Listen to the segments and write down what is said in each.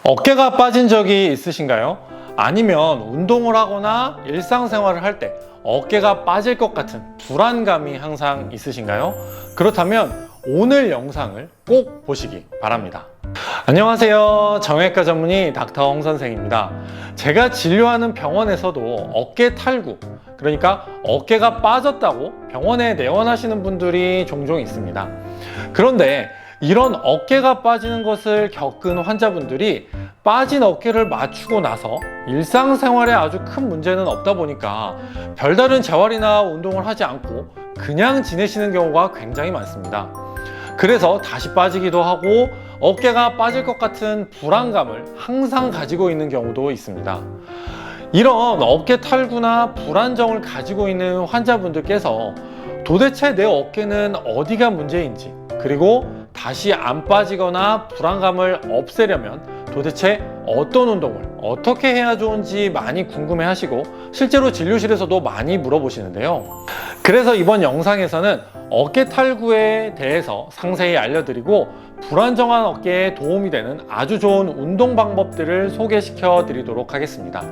어깨가 빠진 적이 있으신가요? 아니면 운동을 하거나 일상생활을 할 때 어깨가 빠질 것 같은 불안감이 항상 있으신가요? 그렇다면 오늘 영상을 꼭 보시기 바랍니다. 안녕하세요. 정형외과 전문의 닥터 홍 선생입니다. 제가 진료하는 병원에서도 어깨 탈구, 그러니까 어깨가 빠졌다고 병원에 내원하시는 분들이 종종 있습니다. 그런데 이런 어깨가 빠지는 것을 겪은 환자분들이 빠진 어깨를 맞추고 나서 일상생활에 아주 큰 문제는 없다 보니까 별다른 재활이나 운동을 하지 않고 그냥 지내시는 경우가 굉장히 많습니다. 그래서 다시 빠지기도 하고 어깨가 빠질 것 같은 불안감을 항상 가지고 있는 경우도 있습니다. 이런 어깨 탈구나 불안정을 가지고 있는 환자분들께서 도대체 내 어깨는 어디가 문제인지, 그리고 다시 안 빠지거나 불안감을 없애려면 도대체 어떤 운동을 어떻게 해야 좋은지 많이 궁금해 하시고 실제로 진료실에서도 많이 물어보시는데요. 그래서 이번 영상에서는 어깨 탈구에 대해서 상세히 알려드리고 불안정한 어깨에 도움이 되는 아주 좋은 운동 방법들을 소개시켜 드리도록 하겠습니다.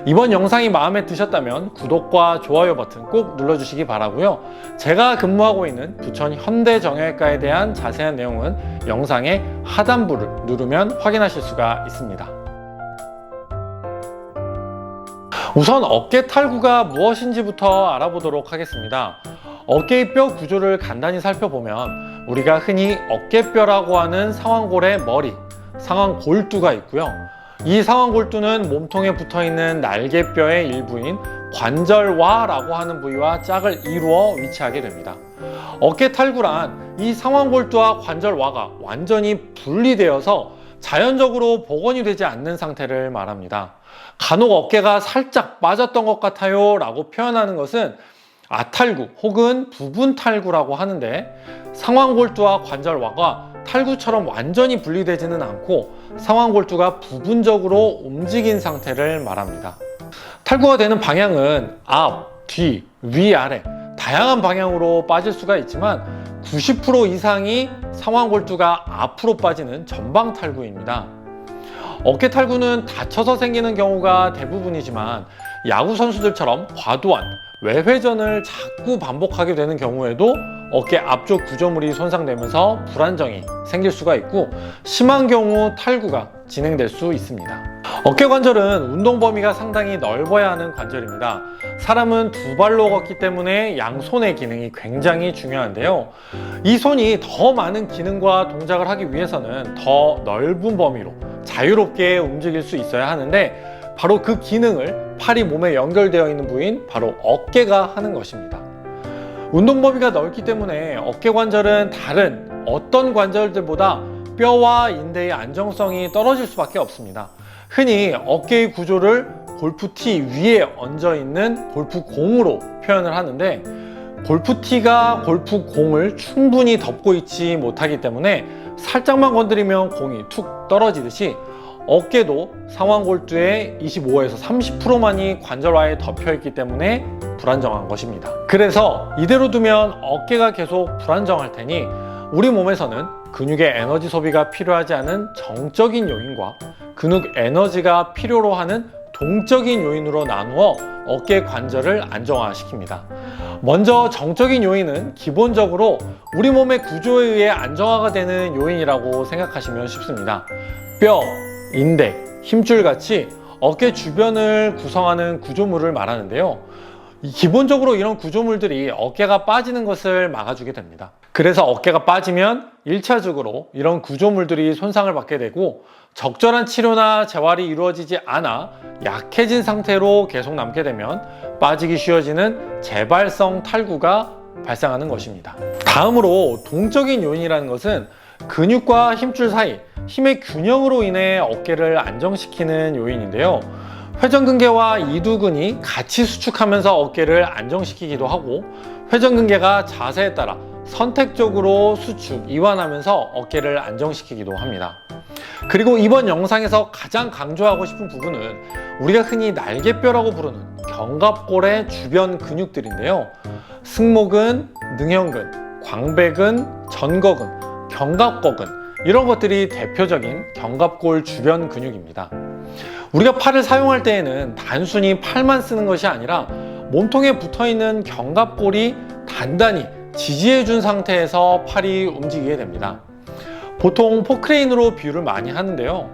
이번 영상이 마음에 드셨다면 구독과 좋아요 버튼 꼭 눌러주시기 바라고요. 제가 근무하고 있는 부천 현대정형외과에 대한 자세한 내용은 영상의 하단부를 누르면 확인하실 수가 있습니다. 우선 어깨 탈구가 무엇인지부터 알아보도록 하겠습니다. 어깨의 뼈 구조를 간단히 살펴보면 우리가 흔히 어깨뼈라고 하는 상완골의 머리, 상완골두가 있고요. 이 상완골두는 몸통에 붙어있는 날개뼈의 일부인 관절와라고 하는 부위와 짝을 이루어 위치하게 됩니다. 어깨 탈구란 이 상완골두와 관절와가 완전히 분리되어서 자연적으로 복원이 되지 않는 상태를 말합니다. 간혹 어깨가 살짝 빠졌던 것 같아요 라고 표현하는 것은 아탈구 혹은 부분 탈구라고 하는데, 상완골두와 관절와가 탈구처럼 완전히 분리되지는 않고 상완골두가 부분적으로 움직인 상태를 말합니다. 탈구가 되는 방향은 앞, 뒤, 위, 아래 다양한 방향으로 빠질 수가 있지만 90% 이상이 상완골두가 앞으로 빠지는 전방 탈구입니다. 어깨 탈구는 다쳐서 생기는 경우가 대부분이지만 야구 선수들처럼 과도한 외회전을 자꾸 반복하게 되는 경우에도 어깨 앞쪽 구조물이 손상되면서 불안정이 생길 수가 있고 심한 경우 탈구가 진행될 수 있습니다. 어깨 관절은 운동 범위가 상당히 넓어야 하는 관절입니다. 사람은 두 발로 걷기 때문에 양손의 기능이 굉장히 중요한데요. 이 손이 더 많은 기능과 동작을 하기 위해서는 더 넓은 범위로 자유롭게 움직일 수 있어야 하는데, 바로 그 기능을 팔이 몸에 연결되어 있는 부위인 바로 어깨가 하는 것입니다. 운동 범위가 넓기 때문에 어깨 관절은 다른 어떤 관절들보다 뼈와 인대의 안정성이 떨어질 수밖에 없습니다. 흔히 어깨의 구조를 골프티 위에 얹어 있는 골프공으로 표현을 하는데, 골프티가 골프공을 충분히 덮고 있지 못하기 때문에 살짝만 건드리면 공이 툭 떨어지듯이 어깨도 상완골두의 25에서 30%만이 관절와에 덮여 있기 때문에 불안정한 것입니다. 그래서 이대로 두면 어깨가 계속 불안정할 테니 우리 몸에서는 근육의 에너지 소비가 필요하지 않은 정적인 요인과 근육 에너지가 필요로 하는 동적인 요인으로 나누어 어깨 관절을 안정화시킵니다. 먼저 정적인 요인은 기본적으로 우리 몸의 구조에 의해 안정화가 되는 요인이라고 생각하시면 쉽습니다. 뼈, 인대, 힘줄같이 어깨 주변을 구성하는 구조물을 말하는데요. 기본적으로 이런 구조물들이 어깨가 빠지는 것을 막아주게 됩니다. 그래서 어깨가 빠지면 1차적으로 이런 구조물들이 손상을 받게 되고 적절한 치료나 재활이 이루어지지 않아 약해진 상태로 계속 남게 되면 빠지기 쉬워지는 재발성 탈구가 발생하는 것입니다. 다음으로 동적인 요인이라는 것은 근육과 힘줄 사이 힘의 균형으로 인해 어깨를 안정시키는 요인인데요. 회전근개와 이두근이 같이 수축하면서 어깨를 안정시키기도 하고, 회전근개가 자세에 따라 선택적으로 수축, 이완하면서 어깨를 안정시키기도 합니다. 그리고 이번 영상에서 가장 강조하고 싶은 부분은 우리가 흔히 날개뼈라고 부르는 견갑골의 주변 근육들인데요. 승모근, 능형근, 광배근, 전거근, 견갑거근 이런 것들이 대표적인 견갑골 주변 근육입니다. 우리가 팔을 사용할 때에는 단순히 팔만 쓰는 것이 아니라 몸통에 붙어있는 견갑골이 단단히 지지해준 상태에서 팔이 움직이게 됩니다. 보통 포크레인으로 비유를 많이 하는데요.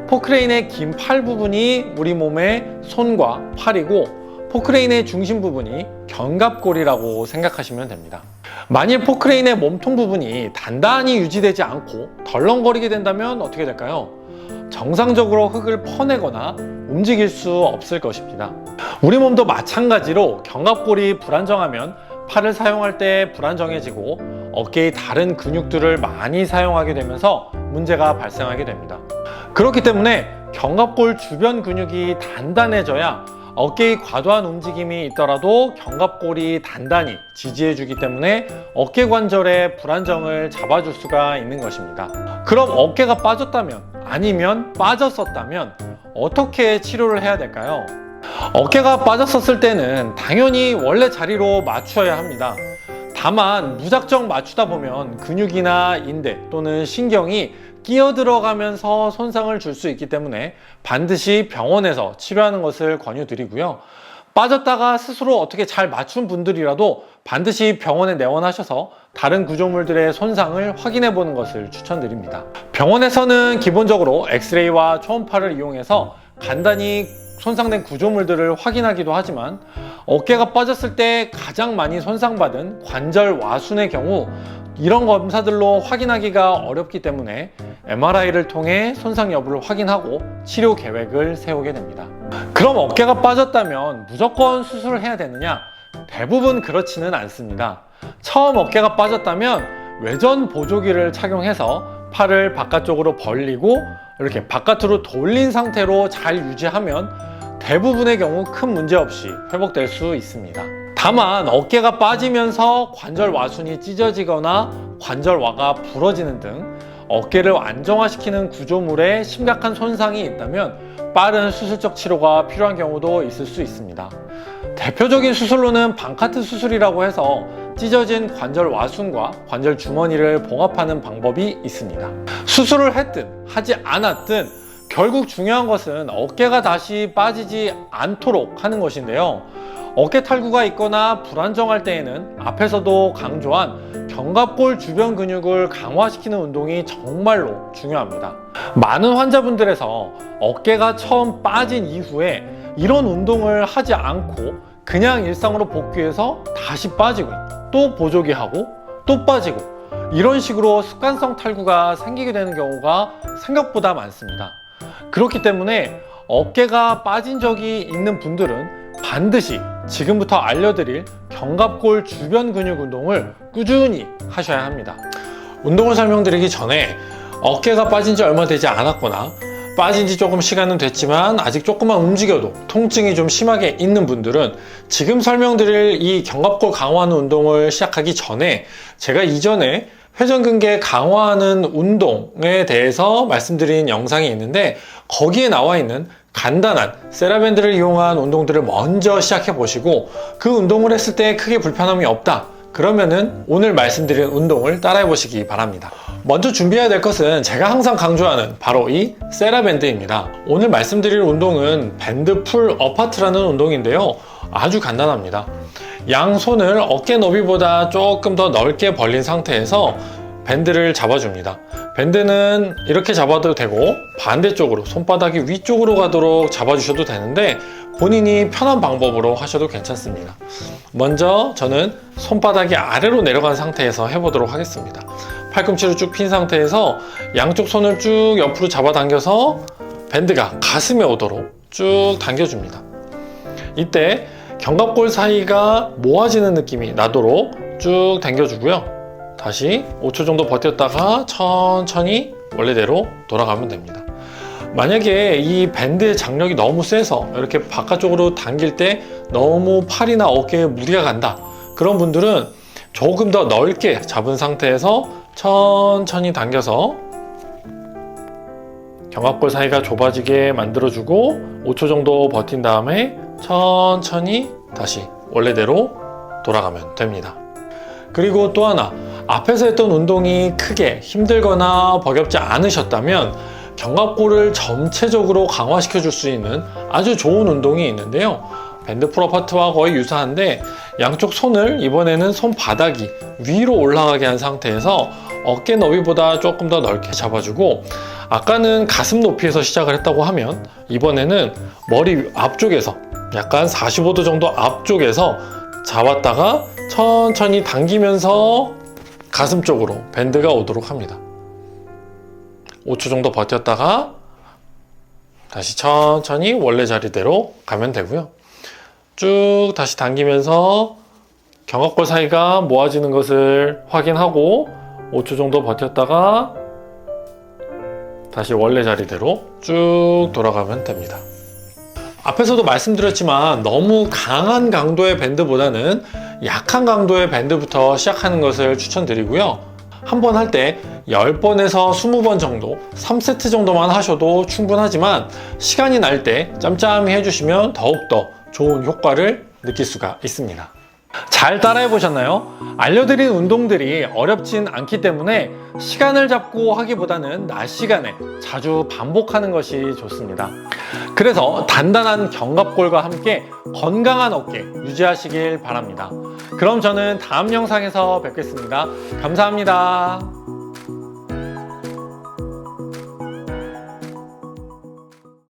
포크레인의 긴 팔 부분이 우리 몸의 손과 팔이고 포크레인의 중심 부분이 견갑골이라고 생각하시면 됩니다. 만일 포크레인의 몸통 부분이 단단히 유지되지 않고 덜렁거리게 된다면 어떻게 될까요? 정상적으로 흙을 퍼내거나 움직일 수 없을 것입니다. 우리 몸도 마찬가지로 견갑골이 불안정하면 팔을 사용할 때 불안정해지고 어깨의 다른 근육들을 많이 사용하게 되면서 문제가 발생하게 됩니다. 그렇기 때문에 견갑골 주변 근육이 단단해져야 어깨의 과도한 움직임이 있더라도 견갑골이 단단히 지지해주기 때문에 어깨 관절의 불안정을 잡아줄 수가 있는 것입니다. 그럼 어깨가 빠졌다면 아니면 빠졌었다면 어떻게 치료를 해야 될까요? 어깨가 빠졌었을 때는 당연히 원래 자리로 맞추어야 합니다. 다만 무작정 맞추다 보면 근육이나 인대 또는 신경이 끼어 들어가면서 손상을 줄 수 있기 때문에 반드시 병원에서 치료하는 것을 권유드리고요. 빠졌다가 스스로 어떻게 잘 맞춘 분들이라도 반드시 병원에 내원하셔서 다른 구조물들의 손상을 확인해 보는 것을 추천드립니다. 병원에서는 기본적으로 엑스레이와 초음파를 이용해서 간단히 손상된 구조물들을 확인하기도 하지만 어깨가 빠졌을 때 가장 많이 손상받은 관절 와순의 경우 이런 검사들로 확인하기가 어렵기 때문에 MRI를 통해 손상 여부를 확인하고 치료 계획을 세우게 됩니다. 그럼 어깨가 빠졌다면 무조건 수술을 해야 되느냐? 대부분 그렇지는 않습니다. 처음 어깨가 빠졌다면 외전 보조기를 착용해서 팔을 바깥쪽으로 벌리고 이렇게 바깥으로 돌린 상태로 잘 유지하면 대부분의 경우 큰 문제 없이 회복될 수 있습니다. 다만 어깨가 빠지면서 관절 와순이 찢어지거나 관절와가 부러지는 등 어깨를 안정화시키는 구조물에 심각한 손상이 있다면 빠른 수술적 치료가 필요한 경우도 있을 수 있습니다. 대표적인 수술로는 방카트 수술이라고 해서 찢어진 관절 와순과 관절 주머니를 봉합하는 방법이 있습니다. 수술을 했든 하지 않았든 결국 중요한 것은 어깨가 다시 빠지지 않도록 하는 것인데요. 어깨 탈구가 있거나 불안정할 때에는 앞에서도 강조한 견갑골 주변 근육을 강화시키는 운동이 정말로 중요합니다. 많은 환자분들에서 어깨가 처음 빠진 이후에 이런 운동을 하지 않고 그냥 일상으로 복귀해서 다시 빠지고 또 보조기 하고 또 빠지고 이런 식으로 습관성 탈구가 생기게 되는 경우가 생각보다 많습니다. 그렇기 때문에 어깨가 빠진 적이 있는 분들은 반드시 지금부터 알려드릴 견갑골 주변 근육 운동을 꾸준히 하셔야 합니다. 운동을 설명드리기 전에 어깨가 빠진 지 얼마 되지 않았거나 빠진 지 조금 시간은 됐지만 아직 조금만 움직여도 통증이 좀 심하게 있는 분들은 지금 설명드릴 이 견갑골 강화하는 운동을 시작하기 전에 제가 이전에 회전근개 강화하는 운동에 대해서 말씀드린 영상이 있는데 거기에 나와 있는 간단한 세라밴드를 이용한 운동들을 먼저 시작해 보시고 그 운동을 했을 때 크게 불편함이 없다 그러면은 오늘 말씀드린 운동을 따라해 보시기 바랍니다. 먼저 준비해야 될 것은 제가 항상 강조하는 바로 이 세라밴드입니다. 오늘 말씀드릴 운동은 밴드 풀 어파트라는 운동인데요. 아주 간단합니다. 양손을 어깨 너비보다 조금 더 넓게 벌린 상태에서 밴드를 잡아줍니다. 밴드는 이렇게 잡아도 되고 반대쪽으로 손바닥이 위쪽으로 가도록 잡아주셔도 되는데 본인이 편한 방법으로 하셔도 괜찮습니다. 먼저 저는 손바닥이 아래로 내려간 상태에서 해보도록 하겠습니다. 팔꿈치를 쭉 핀 상태에서 양쪽 손을 쭉 옆으로 잡아당겨서 밴드가 가슴에 오도록 쭉 당겨줍니다. 이때 견갑골 사이가 모아지는 느낌이 나도록 쭉 당겨주고요. 다시 5초 정도 버텼다가 천천히 원래대로 돌아가면 됩니다. 만약에 이 밴드의 장력이 너무 세서 이렇게 바깥쪽으로 당길 때 너무 팔이나 어깨에 무리가 간다 그런 분들은 조금 더 넓게 잡은 상태에서 천천히 당겨서 견갑골 사이가 좁아지게 만들어주고 5초 정도 버틴 다음에 천천히 다시 원래대로 돌아가면 됩니다. 그리고 또 하나, 앞에서 했던 운동이 크게 힘들거나 버겁지 않으셨다면 견갑골을 전체적으로 강화시켜 줄 수 있는 아주 좋은 운동이 있는데요. 밴드 풀어파트와 거의 유사한데 양쪽 손을 이번에는 손바닥이 위로 올라가게 한 상태에서 어깨 너비보다 조금 더 넓게 잡아주고, 아까는 가슴 높이에서 시작을 했다고 하면 이번에는 머리 앞쪽에서 약간 45도 정도 앞쪽에서 잡았다가 천천히 당기면서 가슴 쪽으로 밴드가 오도록 합니다. 5초 정도 버텼다가 다시 천천히 원래 자리대로 가면 되고요. 쭉 다시 당기면서 견갑골 사이가 모아지는 것을 확인하고 5초 정도 버텼다가 다시 원래 자리대로 쭉 돌아가면 됩니다. 앞에서도 말씀드렸지만 너무 강한 강도의 밴드보다는 약한 강도의 밴드부터 시작하는 것을 추천드리고요. 한 번 할 때 10번에서 20번 정도, 3세트 정도만 하셔도 충분하지만 시간이 날 때 짬짬이 해주시면 더욱더 좋은 효과를 느낄 수가 있습니다. 잘 따라해 보셨나요? 알려드린 운동들이 어렵진 않기 때문에 시간을 잡고 하기보다는 낮 시간에 자주 반복하는 것이 좋습니다. 그래서 단단한 견갑골과 함께 건강한 어깨 유지하시길 바랍니다. 그럼 저는 다음 영상에서 뵙겠습니다. 감사합니다.